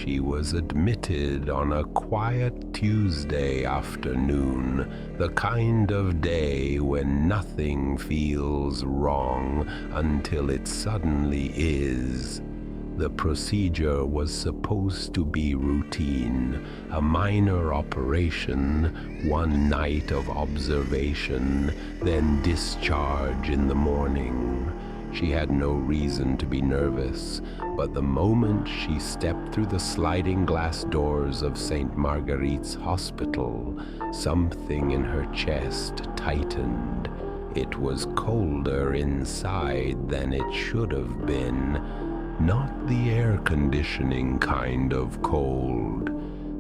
She was admitted on a quiet Tuesday afternoon, the kind of day when nothing feels wrong until it suddenly is. The procedure was supposed to be routine, a minor operation, one night of observation, then discharge in the morning. She had no reason to be nervous, but the moment she stepped through the sliding glass doors of St. Marguerite's Hospital, something in her chest tightened. It was colder inside than it should have been. Not the air conditioning kind of cold.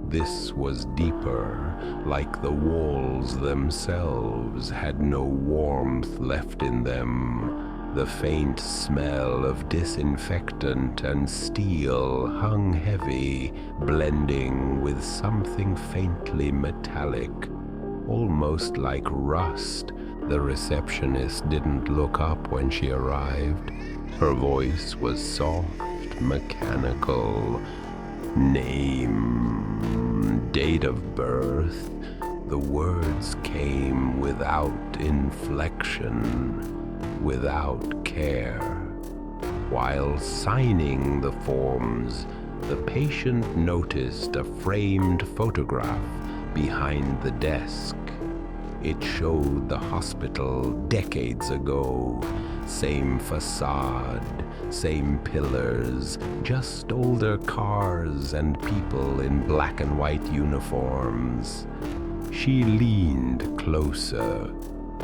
This was deeper, like the walls themselves had no warmth left in them. The faint smell of disinfectant and steel hung heavy, blending with something faintly metallic, almost like rust. The receptionist didn't look up when she arrived. Her voice was soft, mechanical. Name, date of birth. The words came without inflection, without care. While signing the forms, the patient noticed a framed photograph behind the desk. It showed the hospital decades ago. Same facade, same pillars, just older cars and people in black and white uniforms. She leaned closer.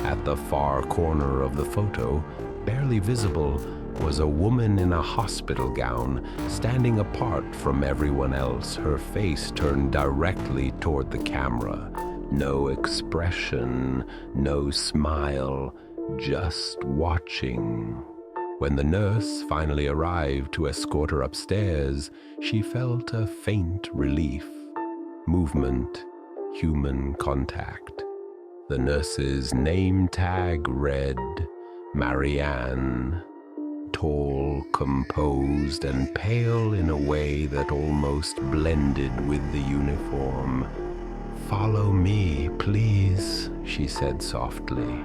At the far corner of the photo, barely visible, was a woman in a hospital gown, standing apart from everyone else, her face turned directly toward the camera. No expression, no smile, just watching. When the nurse finally arrived to escort her upstairs, she felt a faint relief. Movement, human contact. The nurse's name tag read Marianne. Tall, composed, and pale in a way that almost blended with the uniform. "Follow me, please," she said softly.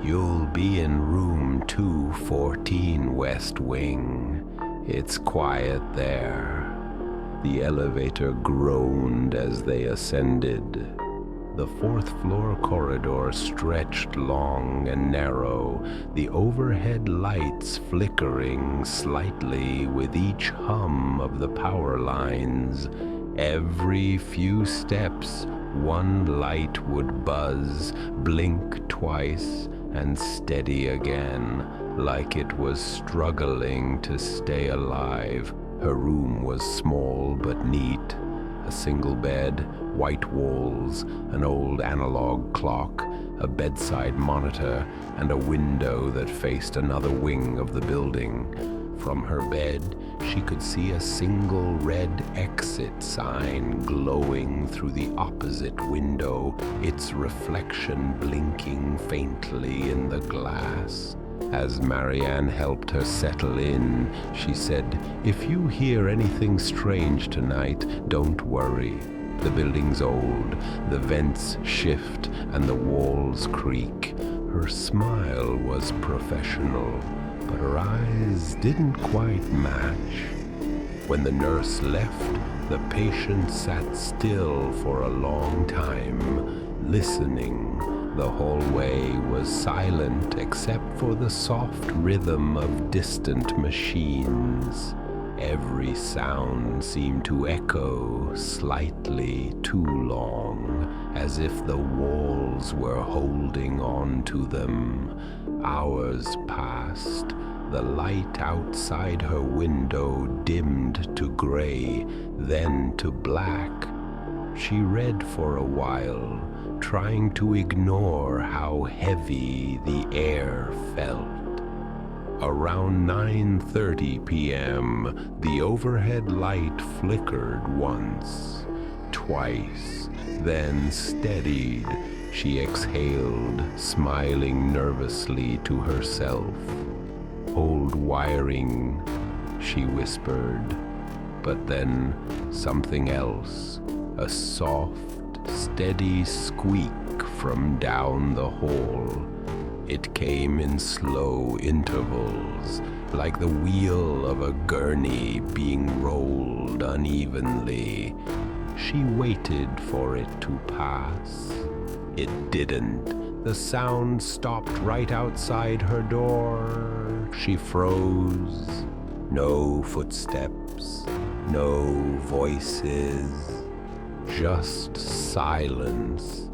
"You'll be in room 214 West Wing. It's quiet there." The elevator groaned as they ascended. The fourth-floor corridor stretched long and narrow, the overhead lights flickering slightly with each hum of the power lines. Every few steps, one light would buzz, blink twice, and steady again, like it was struggling to stay alive. Her room was small but neat. A single bed, white walls, an old analog clock, a bedside monitor, and a window that faced another wing of the building. From her bed, she could see a single red exit sign glowing through the opposite window, its reflection blinking faintly in the glass. As Marianne helped her settle in, she said, "If you hear anything strange tonight, don't worry. The building's old, the vents shift, and the walls creak." Her smile was professional, but her eyes didn't quite match. When the nurse left, the patient sat still for a long time, listening. The hallway was silent except for the soft rhythm of distant machines. Every sound seemed to echo slightly too long, as if the walls were holding on to them. Hours passed. The light outside her window dimmed to gray, then to black. She read for a while, trying to ignore how heavy the air felt. Around 9:30 p.m., the overhead light flickered once, twice, then steadied. She exhaled, smiling nervously to herself. "Old wiring," she whispered, But then something else, a soft, steady squeak from down the hall. It came in slow intervals, like the wheel of a gurney being rolled unevenly. She waited for it to pass. It didn't. The sound stopped right outside her door. She froze. No footsteps, no voices, just silence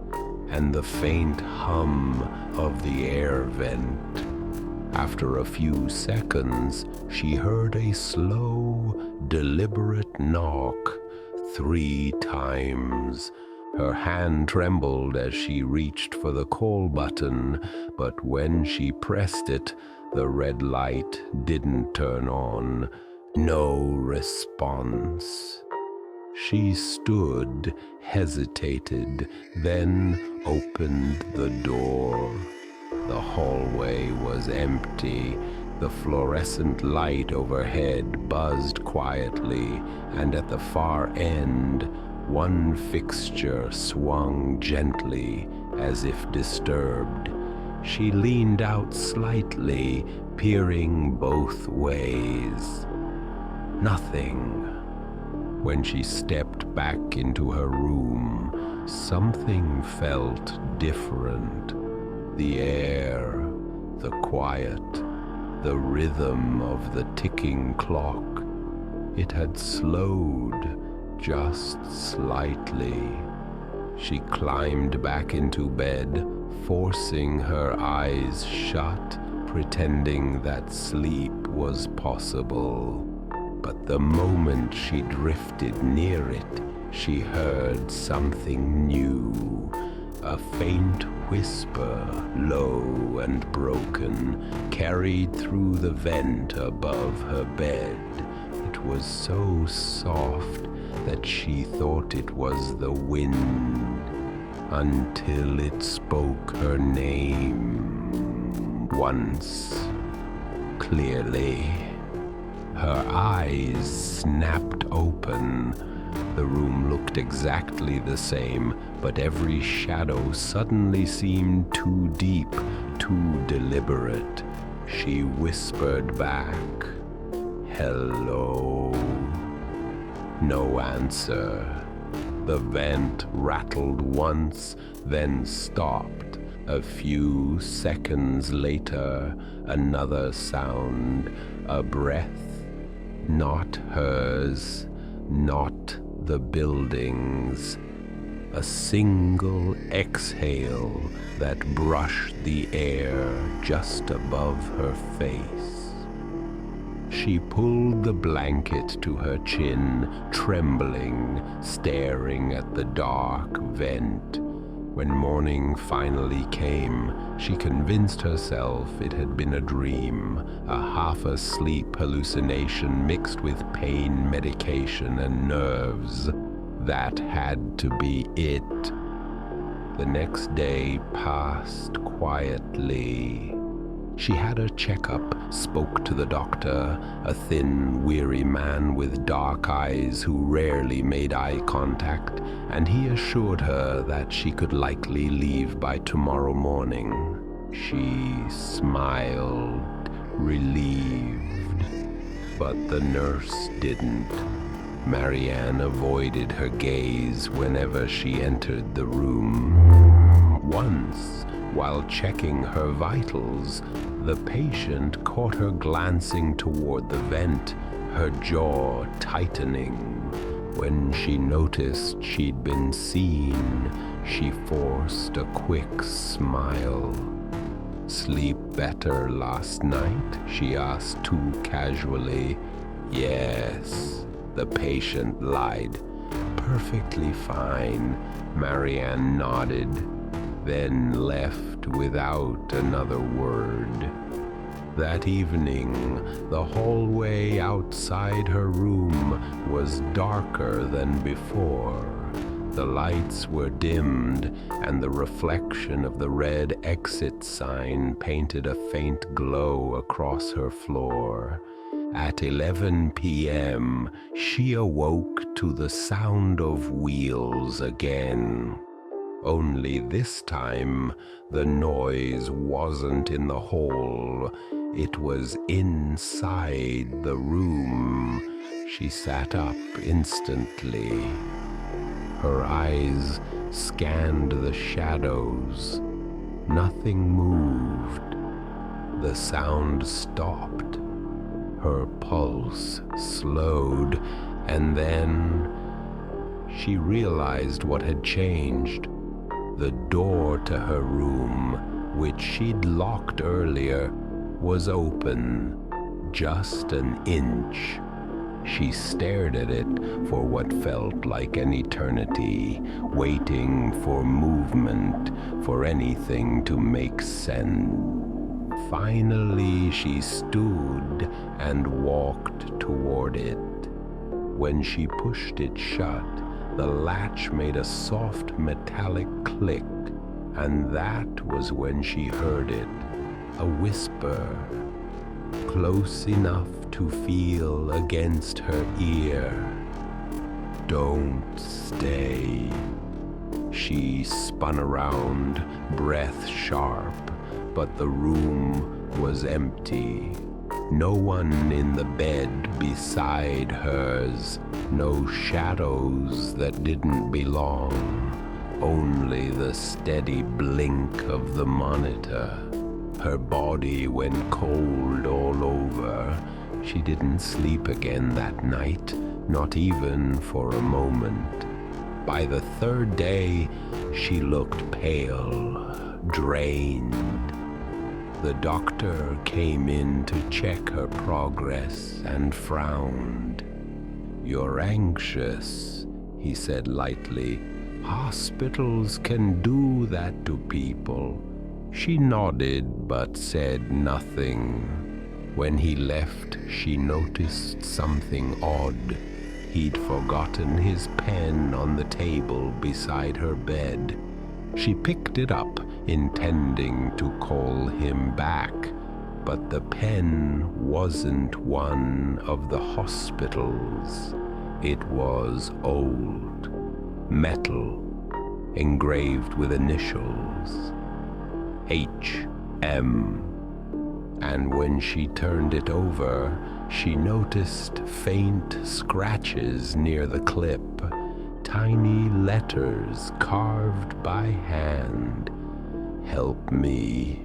and the faint hum of the air vent. After a few seconds, she heard a slow, deliberate knock 3 times. Her hand trembled as she reached for the call button, but when she pressed it, the red light didn't turn on. No response. She stood, hesitated, then opened the door. The hallway was empty. The fluorescent light overhead buzzed quietly, and at the far end, one fixture swung gently, as if disturbed. She leaned out slightly, peering both ways. Nothing. When she stepped back into her room, something felt different. The air, the quiet, the rhythm of the ticking clock. It had slowed just slightly. She climbed back into bed, forcing her eyes shut, pretending that sleep was possible. But the moment she drifted near it, she heard something new. A faint whisper, low and broken, carried through the vent above her bed. It was so soft that she thought it was the wind, until it spoke her name once, clearly. Her eyes snapped open. The room looked exactly the same, but every shadow suddenly seemed too deep, too deliberate. She whispered back, "Hello." No answer. The vent rattled once, then stopped. A few seconds later, another sound, a breath, not hers, not the building's. A single exhale that brushed the air just above her face. She pulled the blanket to her chin, trembling, staring at the dark vent. When morning finally came, she convinced herself it had been a dream, a half-asleep hallucination mixed with pain medication and nerves. That had to be it. The next day passed quietly. She had a checkup, spoke to the doctor, a thin, weary man with dark eyes who rarely made eye contact, and he assured her that she could likely leave by tomorrow morning. She smiled, relieved, but the nurse didn't. Marianne avoided her gaze whenever she entered the room. Once, while checking her vitals, the patient caught her glancing toward the vent, her jaw tightening. When she noticed she'd been seen, she forced a quick smile. "Sleep better last night?" she asked too casually. "Yes," the patient lied. "Perfectly fine," Marianne nodded, then left without another word. That evening, the hallway outside her room was darker than before. The lights were dimmed, and the reflection of the red exit sign painted a faint glow across her floor. At 11 p.m., she awoke to the sound of wheels again. Only this time, the noise wasn't in the hall. It was inside the room. She sat up instantly. Her eyes scanned the shadows. Nothing moved. The sound stopped. Her pulse slowed, and then she realized what had changed. The door to her room, which she'd locked earlier, was open, just an inch. She stared at it for what felt like an eternity, waiting for movement, for anything to make sense. Finally, she stood and walked toward it. When she pushed it shut, the latch made a soft metallic click, and that was when she heard it, a whisper, close enough to feel against her ear. "Don't stay." She spun around, breath sharp, but the room was empty. No one in the bed beside hers, no shadows that didn't belong, only the steady blink of the monitor. Her body went cold all over. She didn't sleep again that night, not even for a moment. By the third day, she looked pale, drained. The doctor came in to check her progress and frowned. "You're anxious," he said lightly. "Hospitals can do that to people." She nodded but said nothing. When he left, she noticed something odd. He'd forgotten his pen on the table beside her bed. She picked it up, intending to call him back, but the pen wasn't one of the hospital's. It was old, metal, engraved with initials, H.M. And when she turned it over, she noticed faint scratches near the clip, tiny letters carved by hand. "Help me."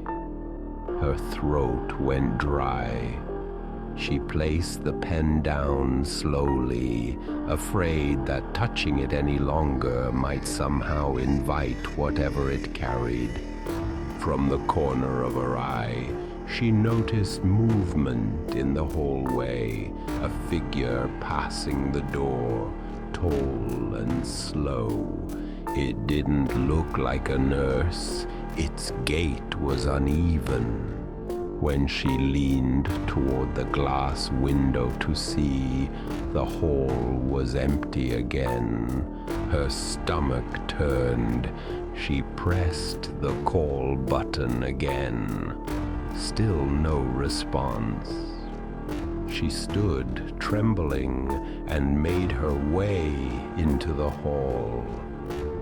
Her throat went dry. She placed the pen down slowly, afraid that touching it any longer might somehow invite whatever it carried. From the corner of her eye, she noticed movement in the hallway, a figure passing the door, tall and slow. It didn't look like a nurse. Its gait was uneven. When she leaned toward the glass window to see, the hall was empty again. Her stomach turned. She pressed the call button again. Still no response. She stood, trembling, and made her way into the hall.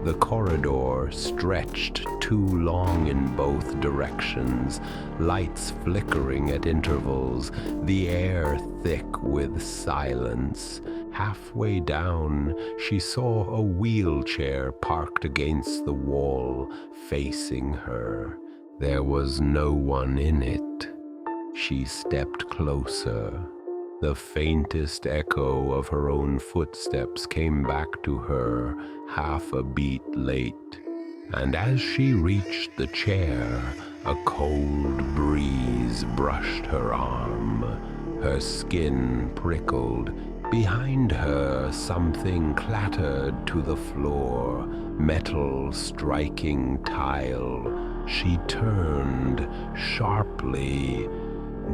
The corridor stretched too long in both directions, lights flickering at intervals, the air thick with silence. Halfway down, she saw a wheelchair parked against the wall, facing her. There was no one in it. She stepped closer. The faintest echo of her own footsteps came back to her, half a beat late. And as she reached the chair, a cold breeze brushed her arm. Her skin prickled. Behind her, something clattered to the floor, metal striking tile. She turned sharply.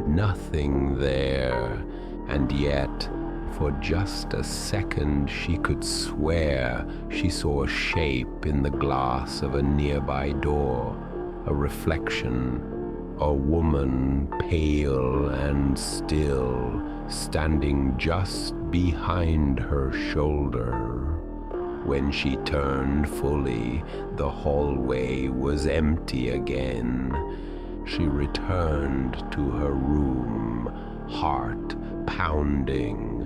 Nothing there. And yet, for just a second, she could swear she saw a shape in the glass of a nearby door, a reflection, A woman, pale and still, standing just behind her shoulder. When she turned fully, the hallway was empty again. She returned to her room, heart pounding.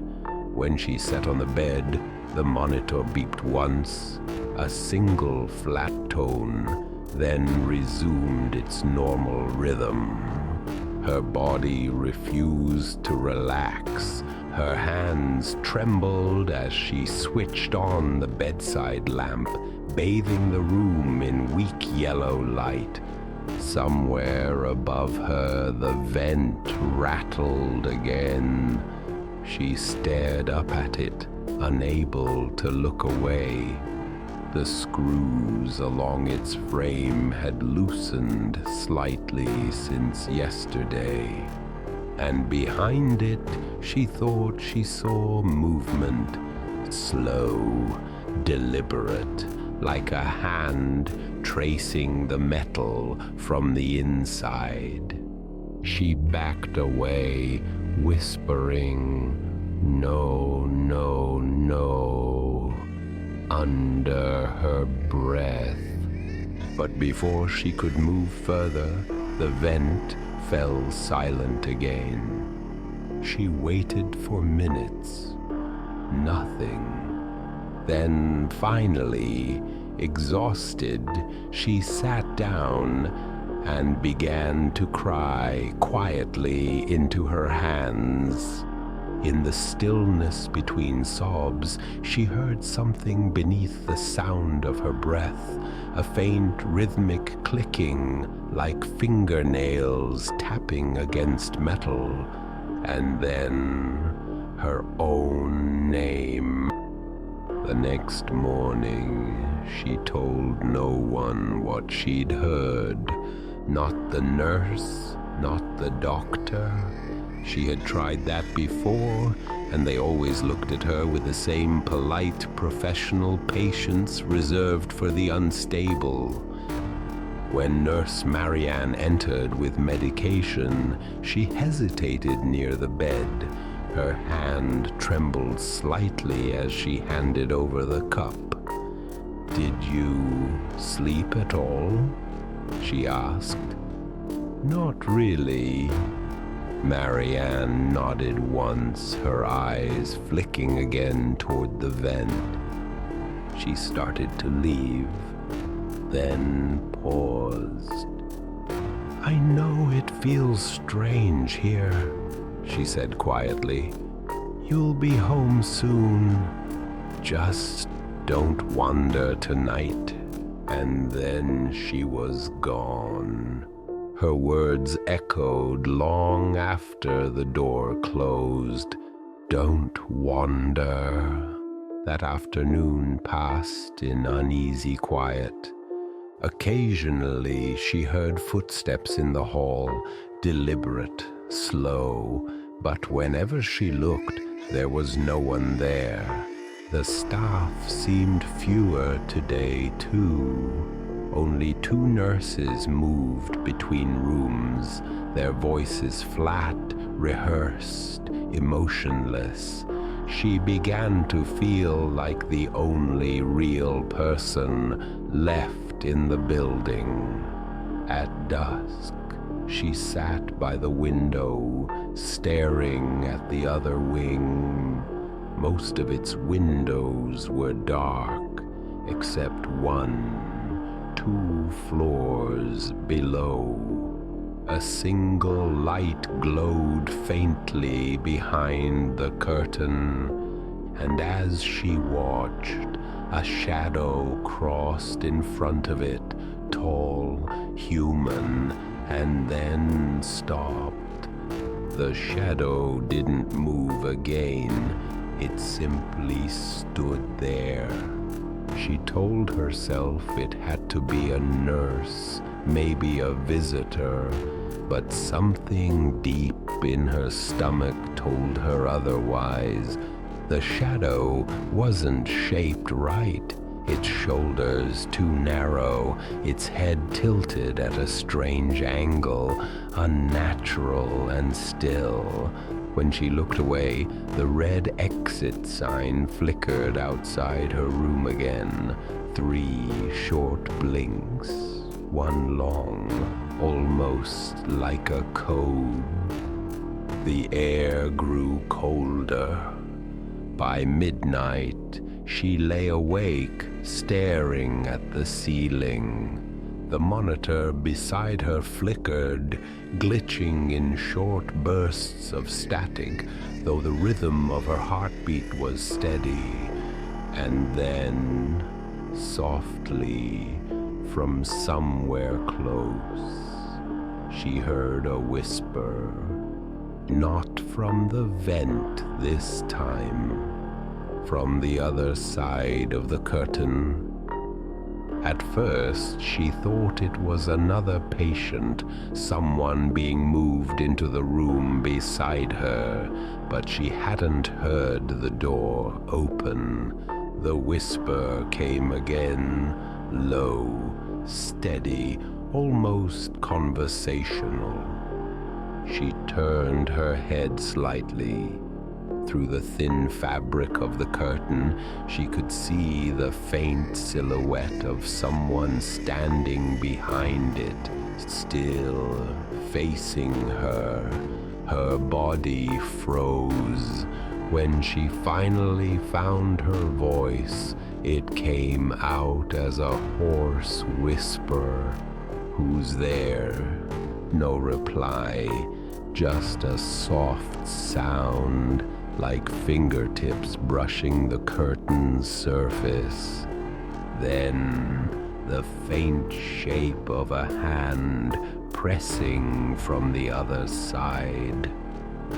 When she sat on the bed, the monitor beeped once, a single flat tone, then resumed its normal rhythm. Her body refused to relax. Her hands trembled as she switched on the bedside lamp, bathing the room in weak yellow light. Somewhere above her, the vent rattled again. She stared up at it, unable to look away. The screws along its frame had loosened slightly since yesterday, and behind it she thought she saw movement, slow, deliberate, like a hand tracing the metal from the inside. She backed away, whispering, "No, no, no," under her breath. But before she could move further, the vent fell silent again. She waited for minutes. Nothing. Then finally, exhausted, she sat down and began to cry quietly into her hands. In the stillness between sobs, she heard something beneath the sound of her breath, a faint rhythmic clicking like fingernails tapping against metal, and then her own name. The next morning, she told no one what she'd heard, not the nurse, not the doctor. She had tried that before, and they always looked at her with the same polite, professional patience reserved for the unstable. When Nurse Marianne entered with medication, she hesitated near the bed. Her hand trembled slightly as she handed over the cup. "Did you sleep at all?" she asked. "Not really." Marianne nodded once, her eyes flicking again toward the vent. She started to leave, then paused. "I know it feels strange here," she said quietly. "You'll be home soon. Just don't wander tonight." And then she was gone. Her words echoed long after the door closed. "Don't wander." That afternoon passed in uneasy quiet. Occasionally she heard footsteps in the hall, deliberate, slow, but whenever she looked, there was no one there. The staff seemed fewer today, too. Only 2 nurses moved between rooms, their voices flat, rehearsed, emotionless. She began to feel like the only real person left in the building. At dusk, she sat by the window, staring at the other wing. Most of its windows were dark, except one. 2 floors below. A single light glowed faintly behind the curtain, and as she watched, a shadow crossed in front of it, tall, human, and then stopped. The shadow didn't move again, it simply stood there. She told herself it had to be a nurse, maybe a visitor, but something deep in her stomach told her otherwise. The shadow wasn't shaped right. its shoulders too narrow, its head tilted at a strange angle, unnatural and still. When she looked away, the red exit sign flickered outside her room again. 3 short blinks, one long, almost like a code. The air grew colder. By midnight, she lay awake, staring at the ceiling. The monitor beside her flickered, glitching in short bursts of static, though the rhythm of her heartbeat was steady. And then, softly, from somewhere close, she heard a whisper. Not from the vent this time, from the other side of the curtain. At first, she thought it was another patient, someone being moved into the room beside her, but she hadn't heard the door open. The whisper came again, low, steady, almost conversational. She turned her head slightly. Through the thin fabric of the curtain, she could see the faint silhouette of someone standing behind it, still facing her. Her body froze. When she finally found her voice, it came out as a hoarse whisper. "Who's there?" No reply, just a soft sound, like fingertips brushing the curtain's surface. Then the faint shape of a hand pressing from the other side.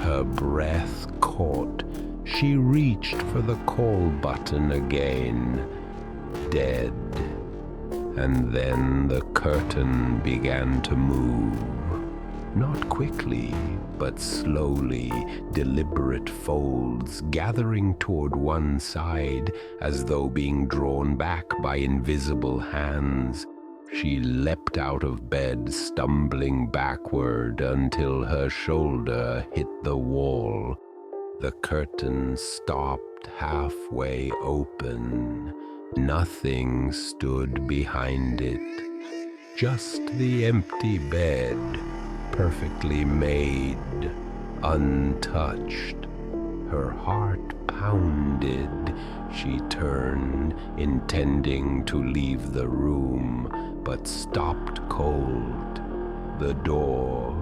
Her breath caught. She reached for the call button again. Dead. And then the curtain began to move. Not quickly, but slowly, deliberate folds gathering toward one side as though being drawn back by invisible hands. She leapt out of bed, stumbling backward until her shoulder hit the wall. The curtain stopped halfway open. Nothing stood behind it. Just the empty bed, perfectly made, untouched. Her heart pounded. She turned, intending to leave the room, but stopped cold. The door,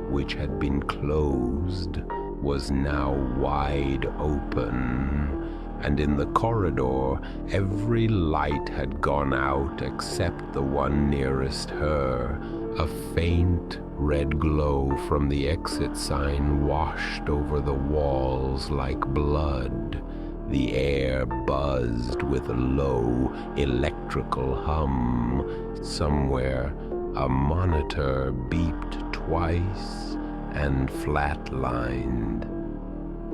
which had been closed, was now wide open, and in the corridor every light had gone out except the one nearest her. A faint red glow from the exit sign washed over the walls like blood. The air buzzed with a low electrical hum. Somewhere a monitor beeped twice and flatlined.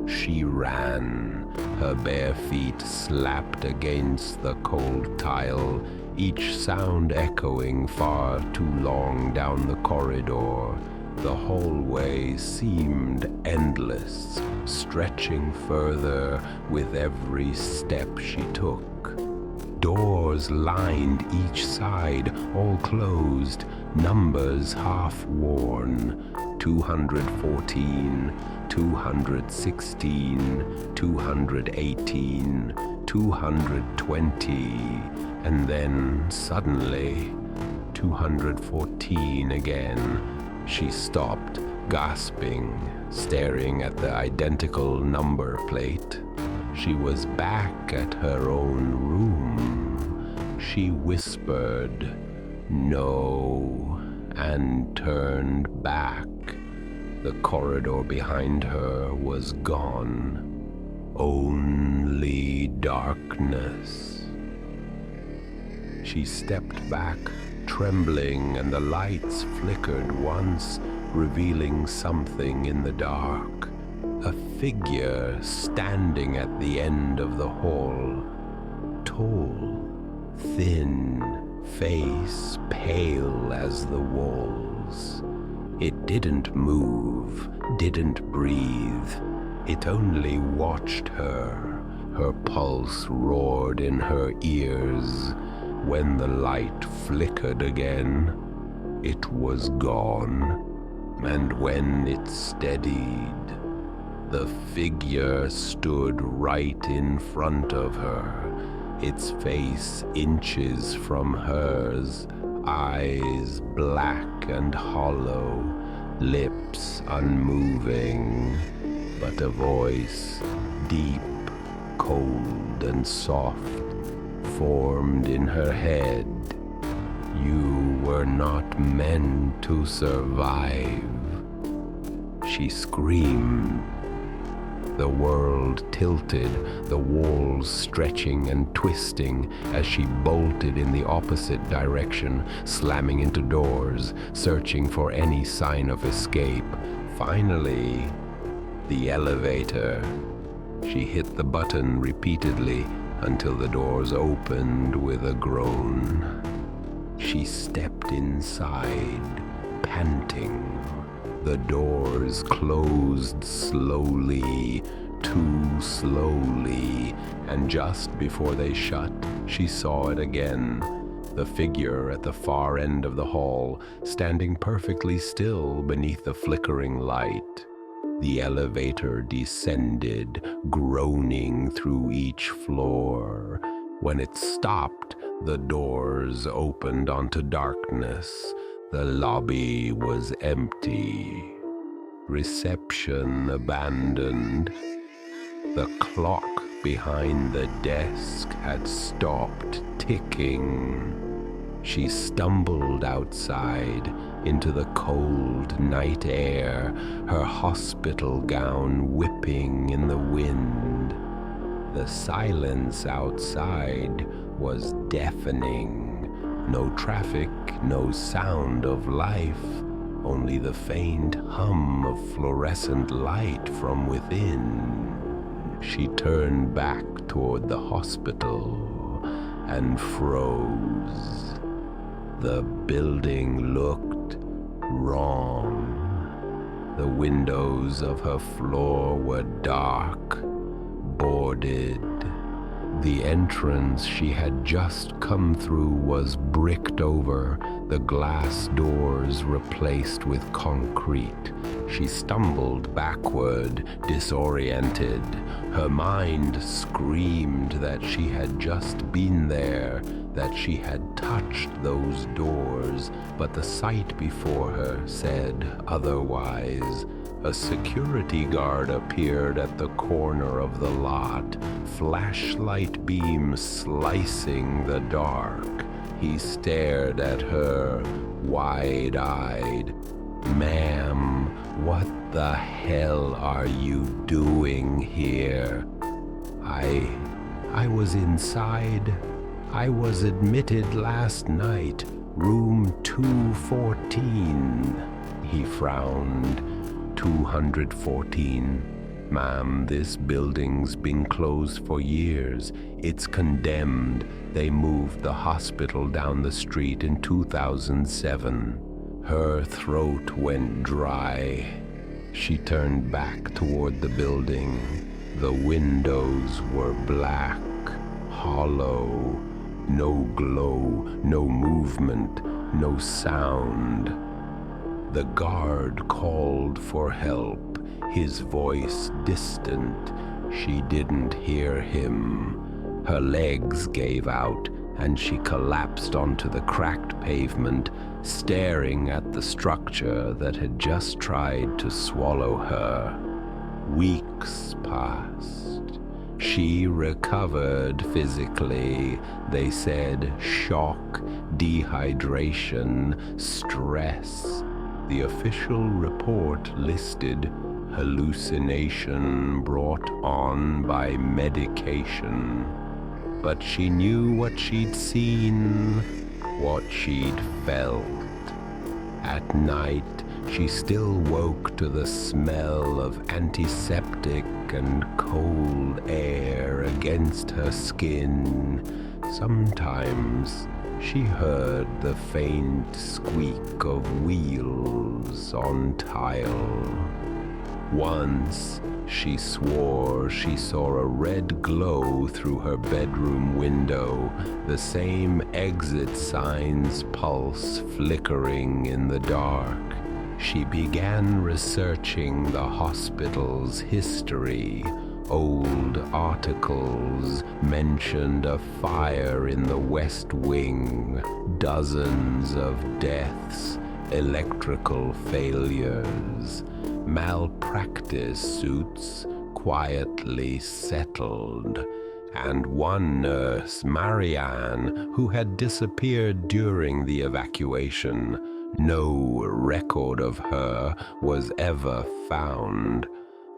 She ran, her bare feet slapped against the cold tile, each sound echoing far too long down the corridor. The hallway seemed endless, stretching further with every step she took. Doors lined each side, all closed, numbers half worn. 214, 216, 218, 220, and then suddenly 214 again. She stopped, gasping, staring at the identical number plate. She was back at her own room. She whispered, "No," and turned back. The corridor behind her was gone. Only darkness. She stepped back, trembling, and the lights flickered once, revealing something in the dark. A figure standing at the end of the hall. Tall, thin face pale as the walls. It didn't move, didn't breathe. It only watched her. Her pulse roared in her ears. When the light flickered again, it was gone. And when it steadied, the figure stood right in front of her, its face inches from hers, eyes black and hollow, lips unmoving, but a voice deep, cold and soft formed in her head. You were not meant to survive. She screamed. The world tilted, the walls stretching and twisting as she bolted in the opposite direction, slamming into doors, searching for any sign of escape. Finally, the elevator. She hit the button repeatedly until the doors opened with a groan. She stepped inside, panting. The doors closed slowly, too slowly, and just before they shut, she saw it again. The figure at the far end of the hall, standing perfectly still beneath the flickering light. The elevator descended, groaning through each floor. When it stopped, the doors opened onto darkness. The lobby was empty. Reception abandoned. The clock behind the desk had stopped ticking. She stumbled outside into the cold night air, her hospital gown whipping in the wind. The silence outside was deafening. No traffic, no sound of life, only the faint hum of fluorescent light from within. She turned back toward the hospital and froze. The building looked wrong. The windows of her floor were dark, boarded. The entrance she had just come through was bricked over, the glass doors replaced with concrete. She stumbled backward, disoriented. Her mind screamed that she had just been there, that she had touched those doors, but the sight before her said otherwise. A security guard appeared at the corner of the lot, flashlight beams slicing the dark. He stared at her, wide-eyed. "Ma'am, what the hell are you doing here?" I was inside. I was admitted last night, room 214. He frowned. 214. "Ma'am, this building's been closed for years. It's condemned. They moved the hospital down the street in 2007. Her throat went dry. She turned back toward the building. The windows were black, hollow. No glow, no movement, no sound. The guard called for help, his voice distant. She didn't hear him. Her legs gave out, and she collapsed onto the cracked pavement, staring at the structure that had just tried to swallow her. Weeks passed. She recovered physically. They said shock, dehydration, stress. The official report listed hallucination brought on by medication. But she knew what she'd seen, what she'd felt. At night, she still woke to the smell of antiseptic and cold air against her skin, Sometimes she heard the faint squeak of wheels on tile. Once she swore she saw a red glow through her bedroom window, the same exit sign's pulse flickering in the dark. She began researching the hospital's history. Old articles mentioned a fire in the West Wing, dozens of deaths, electrical failures. Malpractice suits quietly settled, and one nurse, Marianne, who had disappeared during the evacuation. No record of her was ever found.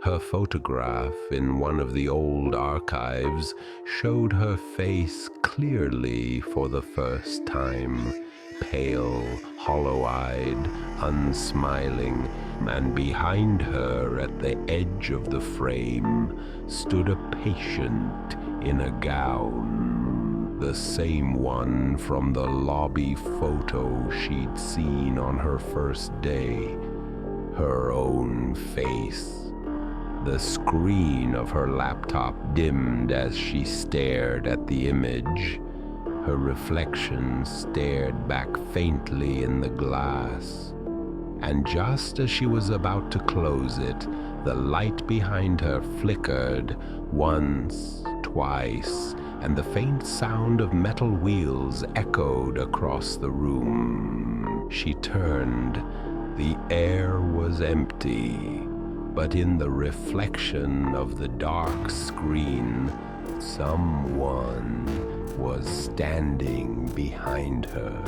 Her photograph in one of the old archives showed her face clearly for the first time. Pale, hollow-eyed, unsmiling, and behind her at the edge of the frame stood a patient in a gown, the same one from the lobby photo she'd seen on her first day. Her own face. The screen of her laptop dimmed as she stared at the image. Her reflection stared back faintly in the glass. And just as she was about to close it, the light behind her flickered once, twice, and the faint sound of metal wheels echoed across the room. She turned. The air was empty, but in the reflection of the dark screen, someone was standing behind her.